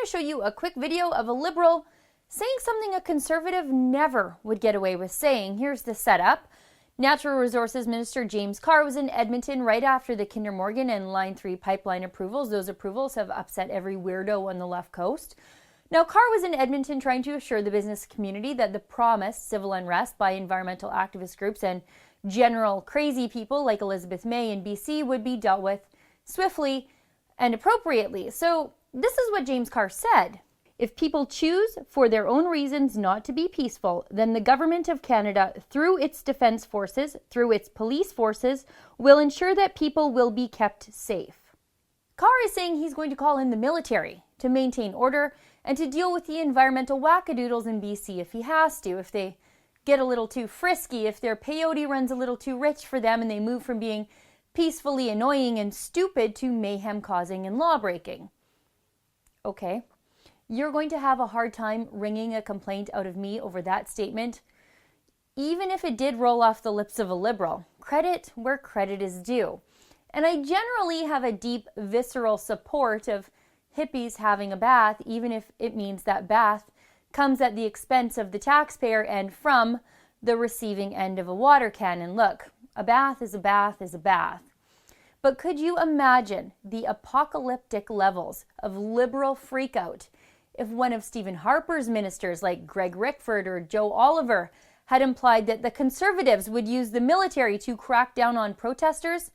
to show you a quick video of a Liberal saying something a Conservative never would get away with saying. Here's the setup. Natural Resources Minister James Carr was in Edmonton right after the Kinder Morgan and Line 3 pipeline approvals. Those approvals have upset every weirdo on the left coast. Now, Carr was in Edmonton trying to assure the business community that the promised civil unrest by environmental activist groups and general crazy people like Elizabeth May in BC would be dealt with swiftly and appropriately. So this is what James Carr said. If people choose for their own reasons not to be peaceful, then the Government of Canada, through its defence forces, through its police forces, will ensure that people will be kept safe. Carr is saying he's going to call in the military to maintain order and to deal with the environmental wackadoodles in BC if he has to, if they get a little too frisky, if their peyote runs a little too rich for them and they move from being peacefully annoying and stupid to mayhem causing and law breaking. Okay. You're going to have a hard time wringing a complaint out of me over that statement, even if it did roll off the lips of a Liberal. Credit where credit is due. And I generally have a deep, visceral support of hippies having a bath, even if it means that bath comes at the expense of the taxpayer and from the receiving end of a water cannon. Look, a bath is a bath is a bath. But could you imagine the apocalyptic levels of Liberal freakout if one of Stephen Harper's ministers like Greg Rickford or Joe Oliver had implied that the Conservatives would use the military to crack down on protesters?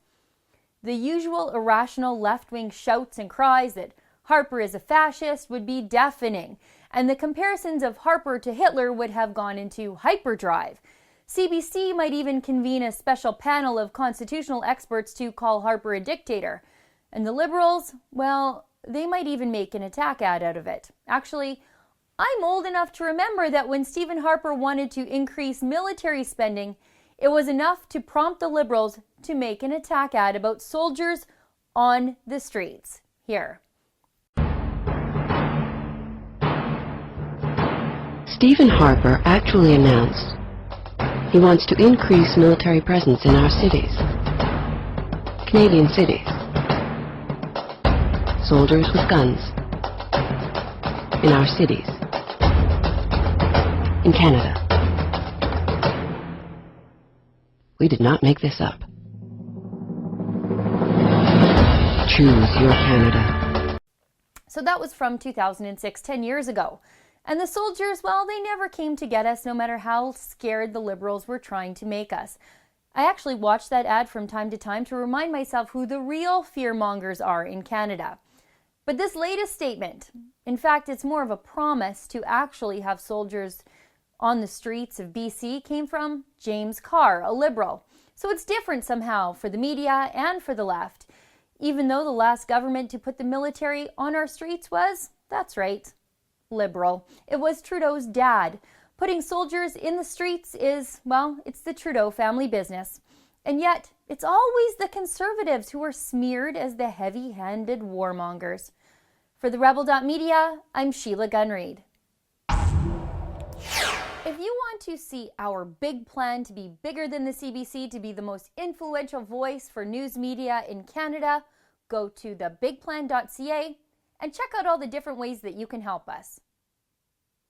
The usual irrational left-wing shouts and cries that Harper is a fascist would be deafening, and the comparisons of Harper to Hitler would have gone into hyperdrive. CBC might even convene a special panel of constitutional experts to call Harper a dictator. And the Liberals, well, they might even make an attack ad out of it. Actually, I'm old enough to remember that when Stephen Harper wanted to increase military spending, it was enough to prompt the Liberals to make an attack ad about soldiers on the streets. Here. Stephen Harper actually announced he wants to increase military presence in our cities, Canadian cities. Soldiers with guns in our cities, in Canada. We did not make this up. Choose your Canada. So that was from 2006, 10 years ago. And the soldiers, well, they never came to get us, no matter how scared the Liberals were trying to make us. I actually watched that ad from time to time to remind myself who the real fearmongers are in Canada. But this latest statement, in fact, it's more of a promise to actually have soldiers on the streets of BC, came from James Carr, a Liberal. So it's different somehow for the media and for the left, even though the last government to put the military on our streets was, that's right, Liberal. It was Trudeau's dad. Putting soldiers in the streets is, well, it's the Trudeau family business. And yet, it's always the Conservatives who are smeared as the heavy-handed warmongers. For the Rebel.media, I'm Sheila Gunn-Reid. If you want to see our big plan to be bigger than the CBC, to be the most influential voice for news media in Canada, go to thebigplan.ca and check out all the different ways that you can help us.